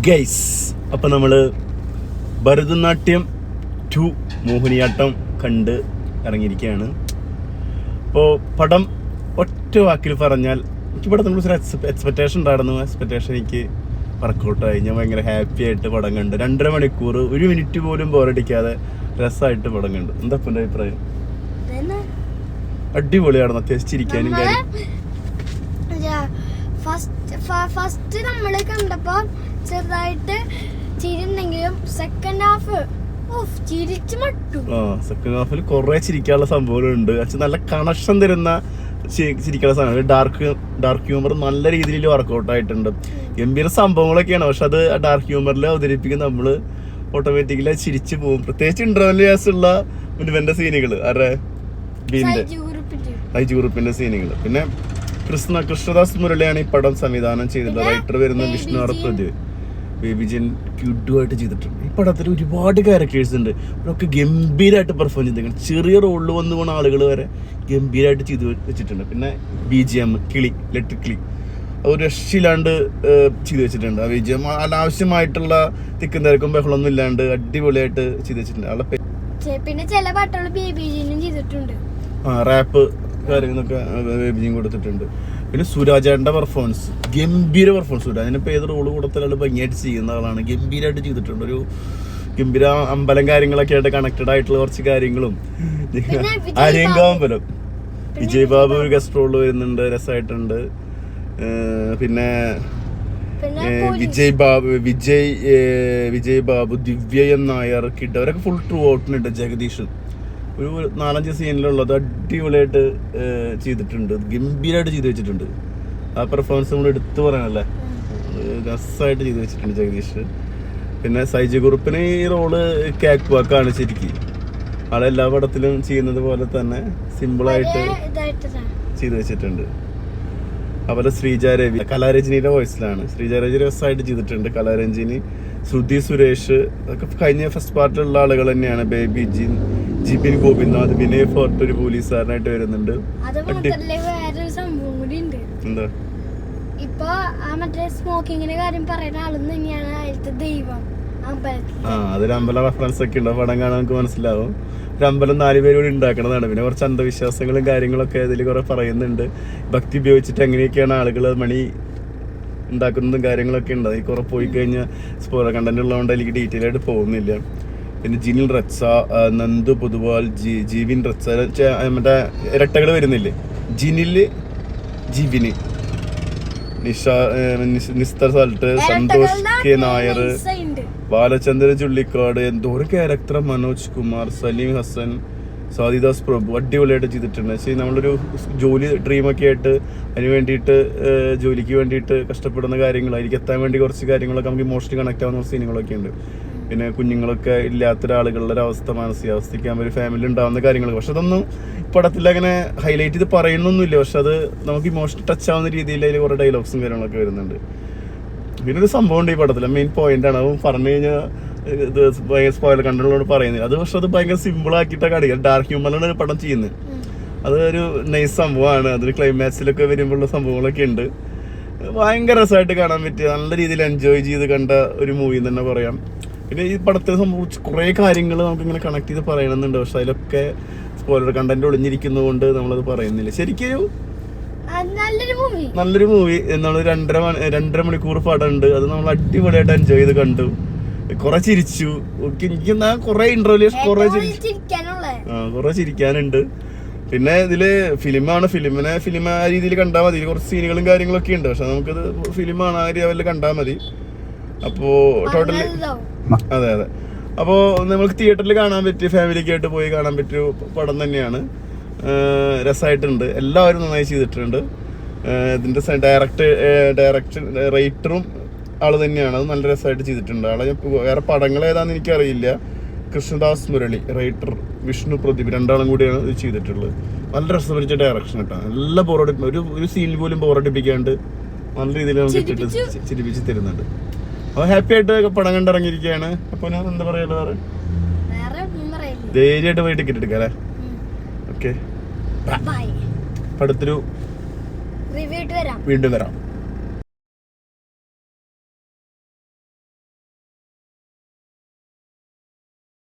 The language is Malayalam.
ഗൈസ്, അപ്പം നമ്മൾ ഭരതനാട്യം 2 മോഹിനിയാട്ടം കണ്ട് ഇറങ്ങിയിരിക്കുകയാണ്. അപ്പോൾ പടം ഒറ്റ വാക്കിൽ പറഞ്ഞാൽ എനിക്ക് പടത്തിനെ കുറിച്ചൊരു എക്സ്പെക്റ്റേഷൻ ഉണ്ടായിരുന്നു. എക്സ്പെക്റ്റേഷൻ എനിക്ക് വർക്കൗട്ടായി. ഞാൻ ഭയങ്കര ഹാപ്പി ആയിട്ട് പടം കണ്ട് 2.5 മണിക്കൂർ 1 മിനിറ്റ് പോലും ബോറടിക്കാതെ രസമായിട്ട് പടം കണ്ടു. എന്താ എൻ്റെ അഭിപ്രായം? അടിപൊളിയായിരുന്നു. അത്യാവശ്യം ചിരിക്കാനും കാര്യം. ഫസ്റ്റ് നമ്മള് കണ്ടപ്പോ ചെറുതായിട്ട് ചിരിണ്ടെങ്കിലും സെക്കൻഡ് ഹാഫ് ചിരിച്ചു മട്ടു. സെക്കൻഡ് ഹാഫിൽ കുറെ ചിരിക്കാനുള്ള സംഭവങ്ങളുണ്ട്. നല്ല കണക്ഷൻ തരുന്ന ചിരിക്കാനുള്ള സാധനം. ഡാർക്ക് ഹ്യൂമർ നല്ല രീതിയിൽ വർക്കൗട്ട് ആയിട്ടുണ്ട്. ഗംഭീര സംഭവങ്ങളൊക്കെയാണ്. പക്ഷെ അത് ഡാർക്ക് ഹ്യൂമറിൽ അവതരിപ്പിക്കുന്ന നമ്മള് ഓട്ടോമാറ്റിക്കലി ചിരിച്ചു പോകും. പ്രത്യേകിച്ച് ഇന്റർവെല്ലുള്ള ഇവന്റെ സീനുകൾ, ആരുടെ ഐജു ഗ്രൂപ്പിന്റെ സീനുകൾ. പിന്നെ കൃഷ്ണദാസ് മുരളിയാണ് ഈ പടം സംവിധാനം ചെയ്തിട്ടുള്ളത്. റൈറ്റർ വരുന്ന വിഷ്ണു ആർ പ്രദീപ്. ബേബിജൻ ക്യൂട്ടുമായിട്ട് ചെയ്തിട്ടുണ്ട്. ഈ പടത്തിൽ ഒരുപാട് ക്യാരക്ടേഴ്സ് ഉണ്ട്. അവരൊക്കെ ഗംഭീരമായിട്ട് പെർഫോം ചെയ്തിട്ടുണ്ട്. ചെറിയ റോളിൽ വന്നു പോകുന്ന ആളുകൾ വരെ ഗംഭീരമായിട്ട് ചെയ്ത് വെച്ചിട്ടുണ്ട്. പിന്നെ BGM ഇലക്ട്രിക് കിളി ഒരു രക്ഷയില്ലാണ്ട് ചെയ്ത് വെച്ചിട്ടുണ്ട്. ആ BGM അനാവശ്യമായിട്ടുള്ള തിക്കും തിരക്കും ബഹളമൊന്നും ഇല്ലാണ്ട് അടിപൊളിയായിട്ട് ചെയ്ത് വെച്ചിട്ടുണ്ട്. പിന്നെ ചില പാട്ടുകൾ ബേബിജിനും ചെയ്തിട്ടുണ്ട്. റാപ്പ് കാര്യങ്ങളൊക്കെ ബേബിജിയും കൊടുത്തിട്ടുണ്ട്. പിന്നെ സുരാജേട്ടൻ്റെ പെർഫോമൻസ് ഗംഭീര പെർഫോമൻസ്. സുരാജിനിപ്പോൾ ഏത് റോള് കൊടുത്താലും ഭംഗിയായിട്ട് ചെയ്യുന്ന ആളാണ്. ഗംഭീരമായിട്ട് ചെയ്തിട്ടുണ്ട്. ഒരു ഗംഭീര അമ്പലം കാര്യങ്ങളൊക്കെ ആയിട്ട് കണക്റ്റഡ് ആയിട്ടുള്ള കുറച്ച് കാര്യങ്ങളും. ആര്യങ്കാവമ്പലം വിജയ് ബാബു ഒരു ഗസ്റ്റ് റോള് വരുന്നുണ്ട്, രസമായിട്ടുണ്ട്. പിന്നെ വിജയ് ബാബു, ദിവ്യ നായർ, കിഡ് അവരൊക്കെ ഫുൾ ട്രൂ ഔട്ടിനുണ്ട്. ജഗദീഷ് ഒരു 4-5 സീനിലുള്ളത് അടിപൊളിയായിട്ട് ചെയ്തിട്ടുണ്ട്. ഗംഭീരമായിട്ട് ചെയ്ത് വെച്ചിട്ടുണ്ട്. ആ പെർഫോമൻസ് നമ്മൾ എടുത്തു പറയാനല്ലേ, രസമായിട്ട് ചെയ്ത് വെച്ചിട്ടുണ്ട് ജഗദീഷ്. പിന്നെ സൈജു ഗ്രൂപ്പിന് ഈ റോള് കേക്ക് വാക്കാണ് ശരിക്കും. ആളെല്ലാ പടത്തിലും ചെയ്യുന്നത് പോലെ തന്നെ സിമ്പിളായിട്ട് ചെയ്ത് വെച്ചിട്ടുണ്ട്. അതുപോലെ ശ്രീജാരവി കലാരഞ്ജിനിയുടെ വോയിസിലാണ്. ശ്രീജാരവി രസമായിട്ട് ചെയ്തിട്ടുണ്ട്. കലാരഞ്ജിനി, ശ്രുതി സുരേഷ് ഒക്കെ കഴിഞ്ഞ ഫസ്റ്റ് പാർട്ടിലുള്ള ആളുകൾ തന്നെയാണ്. ബേബി ജിബിൻ ഗോപിനാഥ്, വിനയ് ഫോർട്ട് ഒരു പോലീസുകാരനായിട്ട് വരുന്നുണ്ട്. എന്താ ഇപ്പൊ മറ്റേ സ്മോക്കിങ്ങിന്റെ കാര്യം പറയുന്ന ആളെന്ന് തന്നെയാണ് അതിലത്തെ ദൈവം. അതൊരു അമ്പലം റെഫറൻസ് ഒക്കെ ഉണ്ട്. പടം കാണാൻ നമുക്ക് മനസ്സിലാവും. ഒരു അമ്പലം 4 പേര് കൂടി ഉണ്ടാക്കണതാണ്. പിന്നെ കുറച്ച് അന്ധവിശ്വാസങ്ങളും കാര്യങ്ങളൊക്കെ ഇതിൽ കുറെ പറയുന്നുണ്ട്. ഭക്തി ഉപയോഗിച്ചിട്ട് എങ്ങനെയൊക്കെയാണ് ആളുകൾ മണി ഉണ്ടാക്കുന്നതും കാര്യങ്ങളൊക്കെ ഉണ്ട്. അതിൽ കുറെ പോയി കഴിഞ്ഞാൽ സ്പോയിലർ കണ്ടന്റ് ഉള്ളതുകൊണ്ട് എനിക്ക് ഡീറ്റെയിൽ ആയിട്ട് പോകുന്നില്ല. പിന്നെ ജിനിൽ റച്ച, നന്ദു പൊതുവാൾ, ജീവിൻ റച്ച, മറ്റേ ഇരട്ടകൾ വരുന്നില്ലേ, ജിനില് ജിവിന്, നിസ്തർ സാൾട്ട്, സന്തോഷ് കെ നായർ, ബാലചന്ദ്രൻ ചുള്ളിക്കാട്, എന്തോരം ക്യാരക്ടർ, മനോജ് കുമാർ, സലീം ഹസൻ, സാദിദാസ് പ്രഭു അടിപൊളിയായിട്ട് ചെയ്തിട്ടുണ്ട്. പക്ഷേ നമ്മളൊരു ജോലി ഡ്രീമൊക്കെ ആയിട്ട് അതിന് വേണ്ടിയിട്ട് ജോലിക്ക് വേണ്ടിയിട്ട് കഷ്ടപ്പെടുന്ന കാര്യങ്ങൾ, അതിലേക്ക് എത്താൻ വേണ്ടി കുറച്ച് കാര്യങ്ങളൊക്കെ നമുക്ക് ഇമോഷണലി കണക്ട് ആവുന്ന സീനുകളൊക്കെ ഉണ്ട്. പിന്നെ കുഞ്ഞുങ്ങളൊക്കെ ഇല്ലാത്തൊരാളുകളുടെ ഒരവസ്ഥ, മാനസികാവസ്ഥയ്ക്ക് ഒരു ഫാമിലി ഉണ്ടാവുന്ന കാര്യങ്ങളൊക്കെ. പക്ഷെ അതൊന്നും പടത്തിൽ അങ്ങനെ ഹൈലൈറ്റ് ചെയ്ത് പറയുന്നൊന്നുമില്ല. പക്ഷെ അത് നമുക്ക് ഇമോഷണൽ ടച്ച് ആവുന്ന രീതിയിൽ അതിൽ കുറേ ഡയലോഗ്സും കാര്യങ്ങളൊക്കെ വരുന്നുണ്ട്. പിന്നെ ഒരു സംഭവം ഉണ്ട് ഈ പടത്തിൽ, മെയിൻ പോയിന്റാണ്. അത് പറഞ്ഞു കഴിഞ്ഞാൽ ഇത് സ്പോയിലർ കണ്ടതിനോട് പറയുന്നത് അത്. പക്ഷെ അത് ഭയങ്കര സിമ്പിൾ ആക്കിയിട്ടാണ് കാണിക്കുക. ഡാർക്ക് ഹ്യൂമറിലാണ് പടം ചെയ്യുന്നത്. അത് ഒരു നൈസ് സംഭവമാണ്. അതൊരു ക്ലൈമാക്സിലൊക്കെ വരുമ്പോഴുള്ള സംഭവങ്ങളൊക്കെ ഉണ്ട്. ഭയങ്കര രസമായിട്ട് കാണാൻ പറ്റിയ, നല്ല രീതിയിൽ എൻജോയ് ചെയ്ത് കണ്ട ഒരു മൂവി എന്ന് തന്നെ പറയാം. പിന്നെ ഈ പടത്തെ സംബന്ധിച്ച് കുറേ കാര്യങ്ങൾ നമുക്കിങ്ങനെ കണക്ട് ചെയ്ത് പറയണമെന്നുണ്ട്. പക്ഷെ അതിലൊക്കെ സ്പോയിലർ കണ്ടന്റ് ഒളിഞ്ഞിരിക്കുന്നത് കൊണ്ട് നമ്മളത് പറയുന്നില്ല. ശരിക്കും നല്ലൊരു മൂവി. നമ്മൾ 2.5 മണിക്കൂർ പടം ഉണ്ട്. അത് നമ്മൾ അടിപൊളിയായിട്ട് എൻജോയ് ചെയ്ത് കണ്ടു. കുറെ ചിരിച്ചു. എനിക്ക് കുറെ ഇന്റർവ്യൂ കുറെ ചിരിക്കാനുണ്ട്. പിന്നെ ഇതില് ഫിലിമാണ്. ഫിലിം ആ രീതിയിൽ കണ്ടാൽ മതി. കുറച്ച് സീനുകളും കാര്യങ്ങളൊക്കെ ഉണ്ട്. പക്ഷെ നമുക്കത് ഫിലിമാണ്, ആ ലെവലിൽ കണ്ടാൽ മതി. അപ്പോ ടോട്ടലി അതെ. അപ്പോൾ നമുക്ക് തിയേറ്ററിൽ കാണാൻ പറ്റിയ, ഫാമിലിക്ക് ആയിട്ട് പോയി കാണാൻ പറ്റിയ പടം തന്നെയാണ്. രസമായിട്ടുണ്ട്. എല്ലാവരും നന്നായി ചെയ്തിട്ടുണ്ട്. ഇതിൻ്റെ റൈറ്ററും ആള് തന്നെയാണ്. അത് നല്ല രസമായിട്ട് ചെയ്തിട്ടുണ്ട്. ആളെ വേറെ പടങ്ങൾ ഏതാണെന്ന് എനിക്കറിയില്ല. കൃഷ്ണദാസ് മുരളി, റൈറ്റർ വിഷ്ണു പ്രദീപ്, രണ്ടാളും കൂടിയാണ് ഇത് ചെയ്തിട്ടുള്ളത്. നല്ല രസം പിടിച്ച ഡയറക്ഷൻ കേട്ടോ. നല്ല ഒരു സീനിൽ പോലും ബോറടിപ്പിക്കാണ്ട് നല്ല രീതിയിൽ നമുക്ക് ഇട്ടിട്ട് ചിരിപ്പിച്ച് തരുന്നുണ്ട്. അപ്പോൾ ഹാപ്പി ആയിട്ട് പടം കണ്ടിറങ്ങിയിരിക്കുകയാണ്. അപ്പോൾ ഞാൻ എന്താ പറയുക, ധൈര്യമായിട്ട് പോയി ടിക്കറ്റ് എടുക്കാം അല്ലേ? ഓക്കെ, അടുത്തൊരു വീണ്ടും വരാം.